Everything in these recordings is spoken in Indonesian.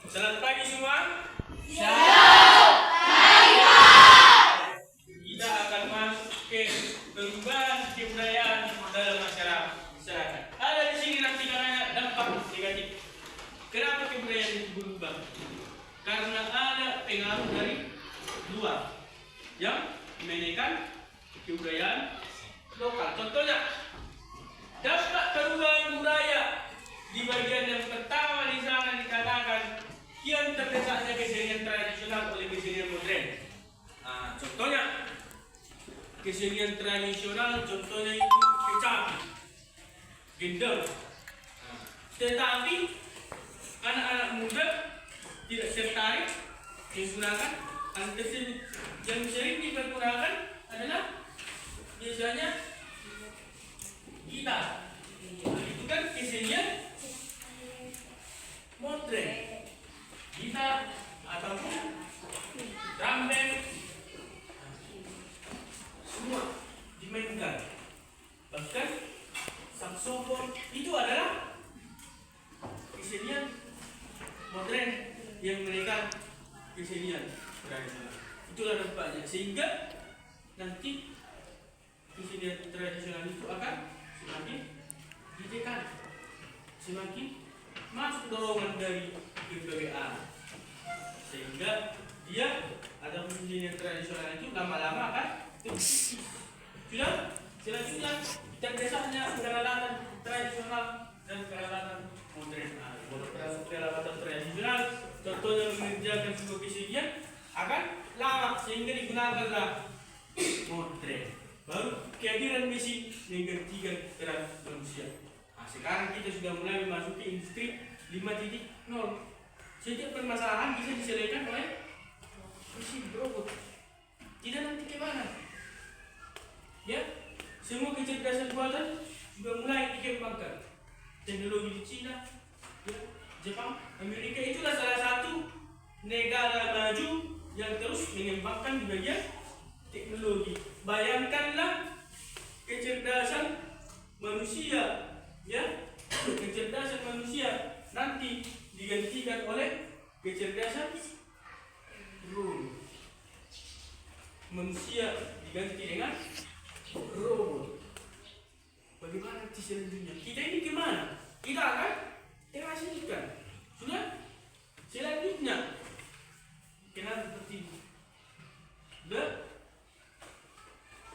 Selamat pagi semua. Kita akan masuk ke perubahan kebudayaan dalam masyarakat. Ada di sini nanti karena dampak negatif. Kenapa kebudayaan itu berubah? Karena ada pengaruh dari luar yang menekan kebudayaan lokal. Contohnya, dampak perubahan budaya di bagian yang pertama di sana dikatakan kian terdesaknya kesenian tradisional oleh kesenian modern. Contohnya kesenian tradisional, contohnya itu kecapi, gendeng. Tetapi anak-anak muda tidak tertarik menggunakan hal tersebut. Yang sering dipergunakan adalah biasanya gitar. Itu kan kesenian modern, gitar ataupun drum band, semua dimainkan. Bahkan saksofon itu adalah kesenian modern yang menekan kesenian tradisional. Itulah dampaknya, sehingga nanti kesenian tradisional itu akan semakin ditekan, semakin masuk dorongan dari berbagai arah, sehingga dia ada kesenian tradisional itu lama-lama akan sudah selanjutnya terdesaknya peralatan tradisional dan peralatan modern. Peralatan tradisional contohnya mengerjakan sebuah kesenian akan lama sehingga digunakanlah modern. Baru kehadiran mesin menggantikan peran manusia. Sekarang kita sudah mulai memasuki industri 5.0. Setiap permasalahan bisa diselesaikan oleh mesin robot. Tidak nanti kemana? Ya, semua kecerdasan buatan sudah mulai dikembangkan. Teknologi di Cina, ya, Jepang, Amerika itulah salah satu negara maju yang terus mengembangkan di bagian teknologi. Bayangkanlah kecerdasan manusia, ya, kecerdasan manusia nanti digantikan oleh kecerdasan robot. Manusia diganti dengan robot. Bagaimana nanti selanjutnya? Kita ini kemana? Kita akan terasingkan. Sudah? Selanjutnya, kenapa seperti ini?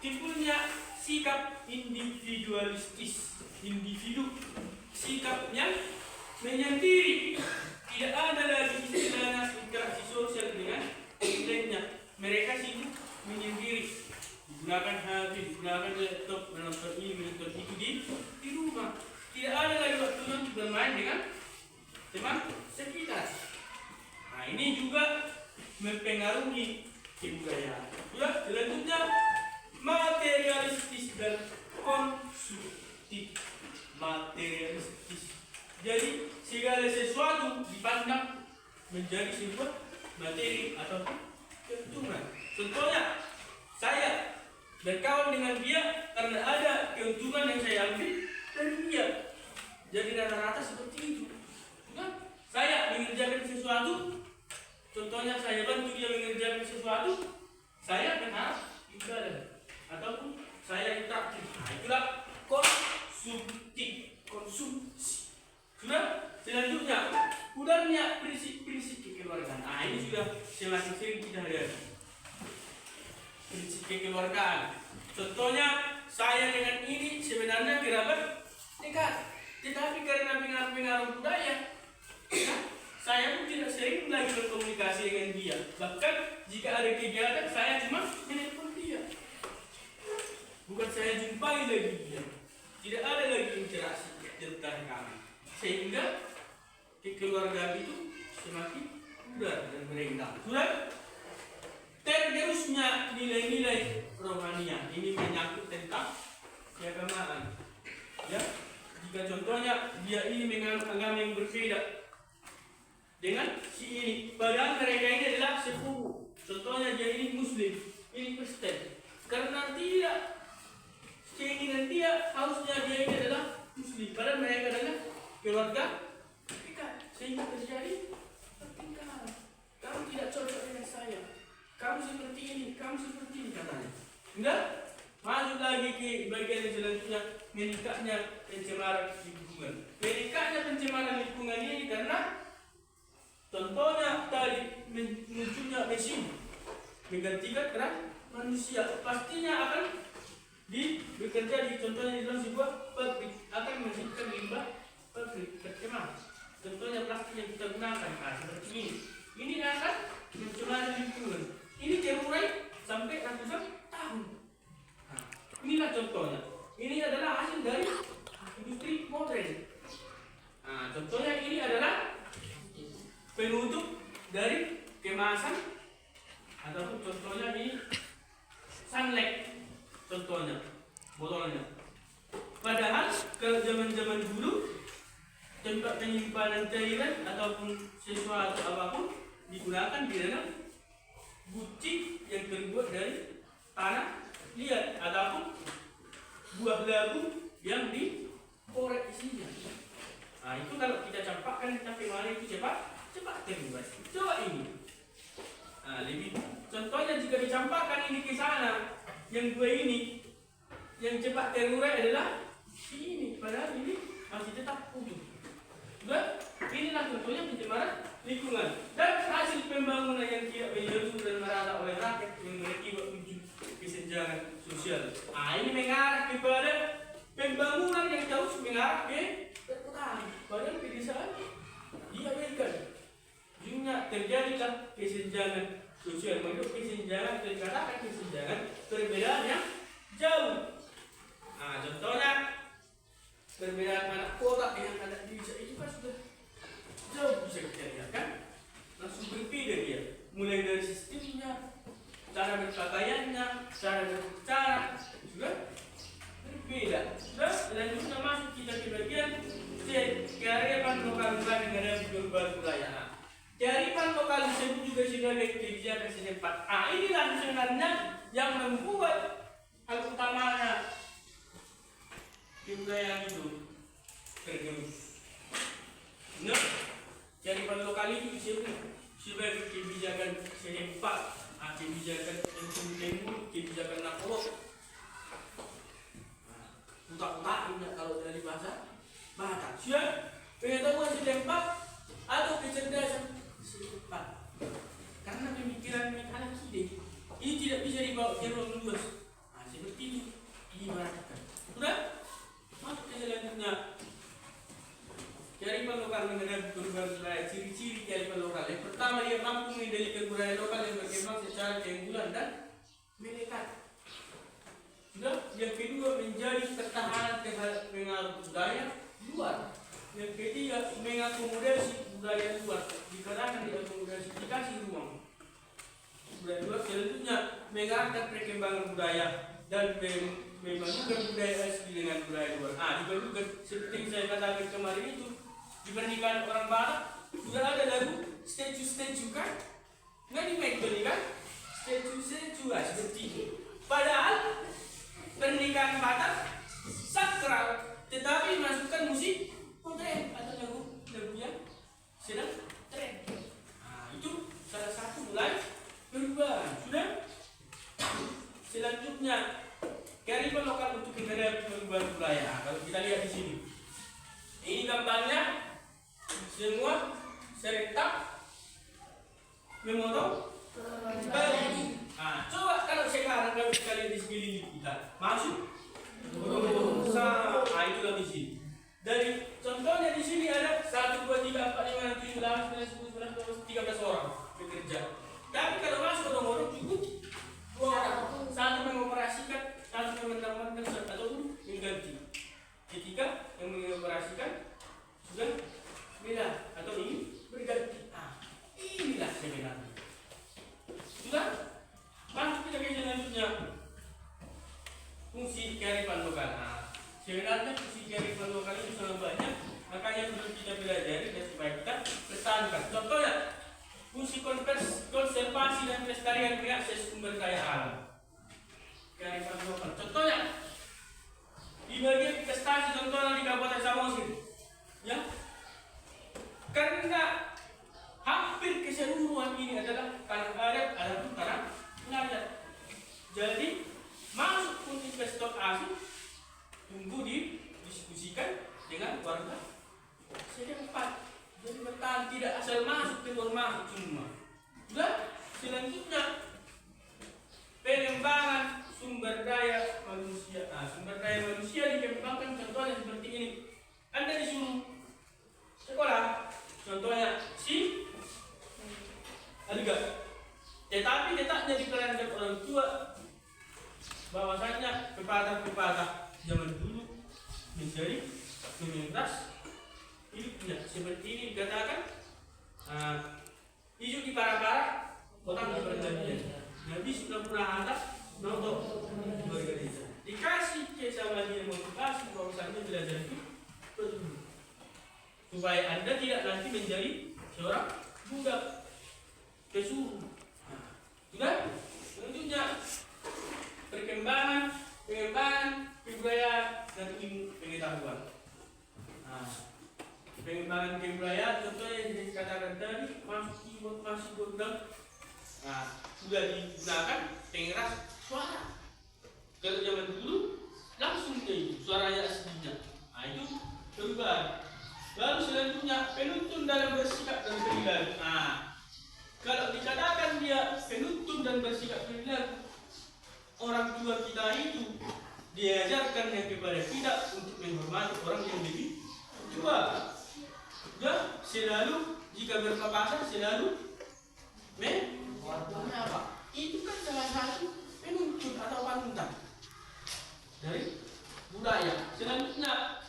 Timbulnya sikap individualistis, individu, sikap yang menyendiri. Tidak ada lagi istilahnya interaksi sosial dengan lainnya. Mereka sibuk menyendiri, digunakan HP, digunakan laptop, menonton ini, menonton itu di rumah. Tidak ada lagi waktunya untuk bermain dengan teman sekitar. Nah, ini juga mempengaruhi kebudayaan. Ya, selanjutnya materialistis dan konsumtif. Materialistis. Jadi segala sesuatu dipandang menjadi sebuah materi atau keuntungan. Contohnya, saya berkawan dengan dia karena ada keuntungan yang saya ambil dari dia. Jadi rata-rata seperti itu. Nah, saya mengerjakan sesuatu, contohnya saya bantu dia mengerjakan sesuatu, saya berharap ibadah ataupun saya interaktif. Nah, itulah konsumtif, konsumsi. Sudah, selanjutnya pudarnya prinsip-prinsip kekeluargaan. Nah, ini sudah semakin sering kita lihat. Prinsip kekeluargaan. Contohnya, saya dengan ini sebenarnya kerabat dekat, tetapi karena pengaruh-pengaruh budaya, saya pun tidak sering lagi berkomunikasi dengan dia. Bahkan jika ada kegiatan, saya cuma menelpon dia. Bukan saya jumpai lagi dia. Tidak ada lagi interaksi tentang kami. Sehingga kekeluargaan itu semakin pudar dan merenggang. Sudah tergerusnya nilai-nilai rohania. Ini menyangkut tentang keagamaan. Ya, jika contohnya dia ini menganut agama yang berbeda dengan si ini, padahal mereka ini adalah sepupu. Contohnya dia ini Muslim, ini Kristen. Karena tidak keinginan dia harusnya dia ini adalah Muslim, padahal mereka adalah keluarga dekat, sehingga terjadi tidak cocok dengan saya. Kamu seperti ini, kamu seperti ini katanya. Enggak? Masuk lagi ke bagian yang selanjutnya, meningkatnya pencemaran lingkungan. Meningkatnya pencemaran lingkungan ini karena contohnya tadi munculnya mesin menggantikan peran manusia, pastinya akan bekerja di contohnya di dalam sebuah pabrik akan menghasilkan limbah pabrik tercemar. Contohnya plastik yang kita gunakan, seperti ini. Ini akan mencemari lingkungan. Ini terurai sampai ratusan tahun. Inilah contohnya. Ini adalah hasil dari industri modern. Contohnya ini adalah penutup dari kemasan ataupun contohnya ini sunlight. Contohnya botolnya. Padahal kalau zaman-zaman dulu tempat penyimpanan cairan ataupun sesuatu apapun digunakan di dalam guci yang terbuat dari tanah liat ataupun buah labu yang dikorek isinya. Itu kalau kita campakkan tapi mana itu cepat terbuat. Coba ini. Lebih contohnya jika dicampakkan ini ke sana, yang dua ini yang cepat terurai adalah ini, padahal ini masih tetap utuh. Dan inilah contohnya pencemaran lingkungan dan hasil pembangunan yang tidak menyeluruh dan merata oleh rakyat yang berakibat muncul kesenjangan sosial. Ini mengarah kepada pembangunan yang jauh mengarah ke perkotaan. Padahal pedesaan diabaikan. Ujungnya terjadilah kesenjangan sosial. Menurut kesenjangan dikatakan kesenjangan perbedaan yang jauh. Contohnya perbedaan anak kota dengan anak desa itu kan sudah jauh bisa kita lihat kan, langsung berbeda dia. Mulai dari sistemnya, cara berpakaiannya, cara berbicara sudah berbeda. Dan selanjutnya masuk kita ke bagian C, kearifan lokal dengan perubahan budaya. Kearifan lokal disebut juga sebagai kebijakan setempat. Inilah sebenarnya yang membuat hal utamanya kebudayaan itu tergerus. Kearifan lokal itu disebut sebagai kebijakan setempat, kebijakan yang kebijakan nakolot. Utak-utak kalau dari bahasa Batak. Siap? Pengetahuan setempat atau kecerdasan setempat. Karena pemikiran anak ide ini tidak bisa dibawa ke ruang luas. Seperti ini diibaratkan. Sudah? Masuk ke selanjutnya. Kearifan lokal mengenai perubahan budaya. Ciri-ciri kearifan lokal. Yang pertama, dia mampu mengendalikan budaya lokal yang berkembang secara keunggulan dan melekat. Sudah? Yang kedua, menjadi ketahanan terhadap pengaruh budaya luar. Yang ketiga, mengakomodasi budaya luar. Dikatakan diakomodasi, dikasih ruang. Budaya luar selanjutnya mengarahkan perkembangan budaya dan memadukan budaya asli dengan budaya luar. Dipadukan seperti yang saya katakan kemarin itu di pernikahan orang Batak sudah ada lagu statue kan? Nggak di Medan kan? Statue seperti itu. Padahal pernikahan Batak sakral, tetapi masukkan musik modern atau lagu yang sedang tren. Itu salah satu mulai perubahan. Sudah? Selanjutnya kearifan lokal untuk menghadapi perubahan budaya. Kalau kita lihat di sini, ini gambarnya semua serentak memotong baju. Coba kalau sekarang kalau kita lihat di sekeliling kita, masuk itulah di sini. Dari contohnya di sini ada 1, 2, 3, 4, 5, 6, 7, 8, 9, 10, 11, 12, 13 orang bekerja. Tapi kalau masuk orang-orang cukup 2 orang. Satu mengoperasikan, satu menambahkan ataupun mengganti. Ketika yang mengoperasikan sudah beda atau ini berganti. Inilah sebenarnya. Sudah? Masuk kita ke selanjutnya. Fungsi kearifan lokal. Sebenarnya fungsi kearifan lokal itu sangat banyak, makanya perlu kita pelajari dan supaya kita pertahankan. Contohnya, fungsi konservasi dan keseluruhan ini adalah tanah adat ataupun tanah ngadat. Jadi masuk pun investor asing tunggu didiskusikan dengan warga setempat. Jadi bertahan, tidak asal masuk keluar masuk semua. Dan selanjutnya pengembangan sumber daya manusia. Sumber daya manusia dikembangkan contohnya seperti ini. Anda disuruh sekolah, contohnya si Alga, tetapi letaknya dikerankan orang tua bahwasanya pepatah-pepatah zaman dulu menjadi keras hidupnya seperti ini dikatakan, hijau di para-para, otak di perjanjian. Nabi sudah pernah ada nonton bergereja. Dikasih sama dia motivasi bahwasanya belajar itu betul, supaya Anda tidak nanti menjadi seorang budak pesuruh. Sudah, selanjutnya perkembangan kebudayaan dan ilmu pengetahuan. Pengembangan kebudayaan contohnya yang dikatakan tadi, masuk keyboard, masuk gondang, sudah digunakan pengeras suara. Kalau zaman dulu langsung itu suaranya aslinya. Itu perubahan. Lalu selanjutnya penuntun dalam bersikap dan perilaku. Kalau dikatakan dia penuntun dan bersikap perilaku, orang tua kita itu diajarkan yang kepada kita untuk menghormati orang yang lebih tua. Ya, selalu jika berpapasan selalu itu kan salah satu penuntun atau panutan dari budaya. Selanjutnya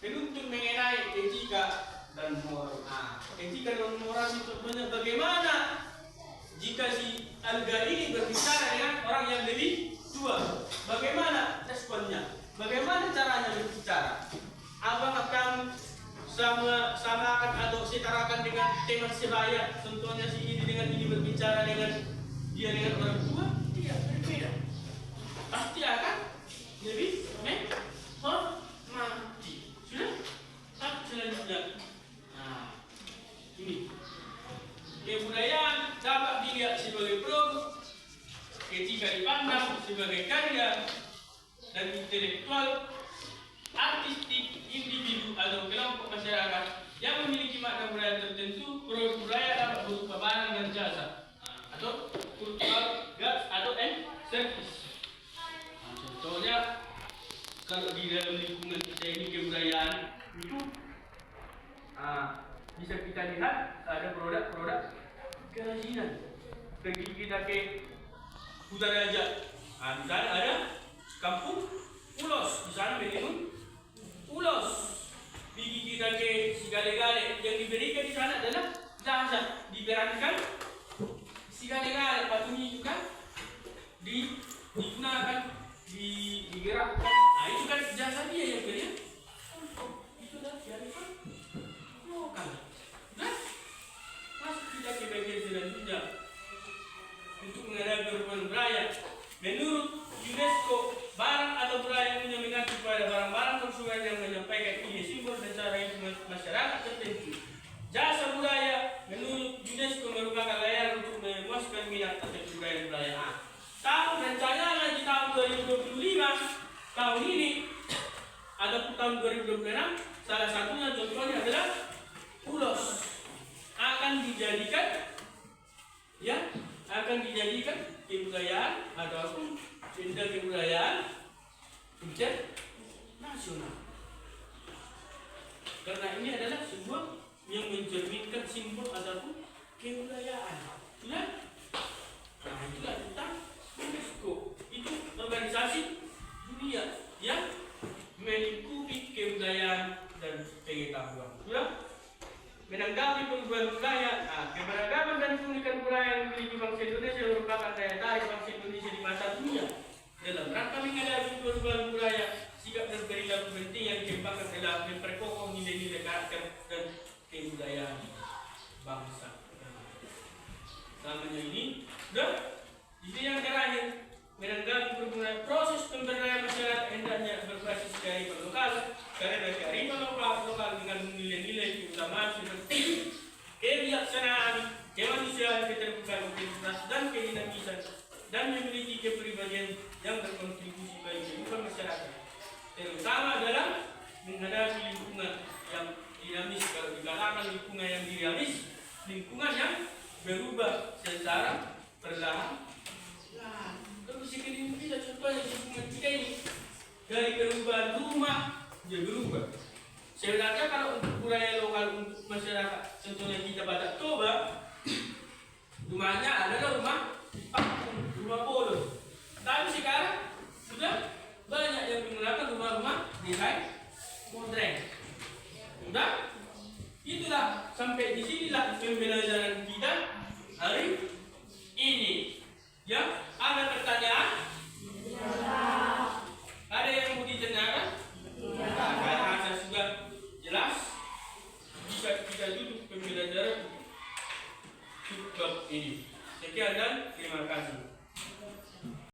penuntun mengenai etika dan moral. Etika dan moral itu contohnya bagaimana jika si Alga ini berbicara dengan orang yang lebih tua, bagaimana responnya, bagaimana caranya berbicara, apakah kamu samakan atau setarakan dengan teman sebaya, contohnya si ini dengan ini berbicara dengan dia dengan orang tua, tidak berbeda, pasti akan lebih menghormati. Sudah? Selanjutnya, ini kebudayaan dapat dilihat sebagai produk, ketika dipandang sebagai karya dan intelektual artistik individu atau kelompok masyarakat yang memiliki makna budaya tertentu. Produk budaya dapat berupa barang dan jasa atau cultural goods atau service. Contohnya kalau di dalam lingkungan kita ini kebudayaan itu bisa kita lihat ada produk-produk kerajinan. Pergi kita ke Hutan Raja, di sana ada kampung ulos, di sana menenun ulos. Pergi kita ke Sigale-gale, yang diberikan di sana adalah jasa, diperankan Sigale-gale, patungnya itu kan digunakan, digerakkan. Itu kan jasa dia yang beri. Itu dah diarifan lokal. Nah, masuk kita ke bagian selanjutnya untuk menghadapi perubahan budaya. Menurut UNESCO, barang atau budaya yang mengacu pada barang-barang konsumen yang menyampaikan ide, simbol dan cara hidup masyarakat tertentu. Jasa budaya menurut UNESCO merupakan layar untuk memuaskan minat atas budaya. Tahun rencananya di tahun 2025, tahun ini ataupun tahun 2026, salah satunya contohnya adalah ulos akan dijadikan kebudayaan ataupun benda kebudayaan tingkat nasional. Karena ini adalah sebuah yang mencerminkan simbol ataupun kebudayaan. Nah, itulah tentang UNESCO. Itu organisasi dunia yang melingkupi kebudayaan dan pengetahuan. Sudah? Menanggapi perubahan budaya, keberagaman dan keunikan budaya yang dimiliki bangsa Indonesia merupakan daya tarik bangsa Indonesia di mata dunia. Dalam rangka menghadapi perubahan budaya, sikap dan perilaku penting yang dikembangkan adalah memperkokoh nilai-nilai karakter dan kebudayaan bangsa. Namanya ini, ini yang terakhir. Menanggapi perubahan proses pemberdayaan masyarakat hendaknya berbasis kearifan lokal, karena kearifan lokal dengan nilai-nilai keutamaan seperti kebijaksanaan, dan memiliki kepribadian yang berkontribusi bagi kehidupan masyarakat, terutama dalam menghadapi lingkungan yang dinamis. Kalau dikatakan lingkungan yang dinamis, lingkungan yang berubah secara perlahan. Nah, kalau sekeliling kita, contohnya lingkungan kita ini, dari perubahan rumah dia berubah. Sebenarnya kalau untuk budaya lokal, untuk masyarakat, contohnya kita Batak Toba, rumahnya adalah rumah panggung, rumah polo. Tapi sekarang sudah banyak yang menggunakan rumah-rumah desain modern. Sudah, itulah sampai di sinilah pembelajaran kita hari ini. Ya, ada pertanyaan? Ada yang mau ditanyakan? Karena sudah jelas, bisa kita duduk pembelajaran bab ini. Sekian dan terima kasih.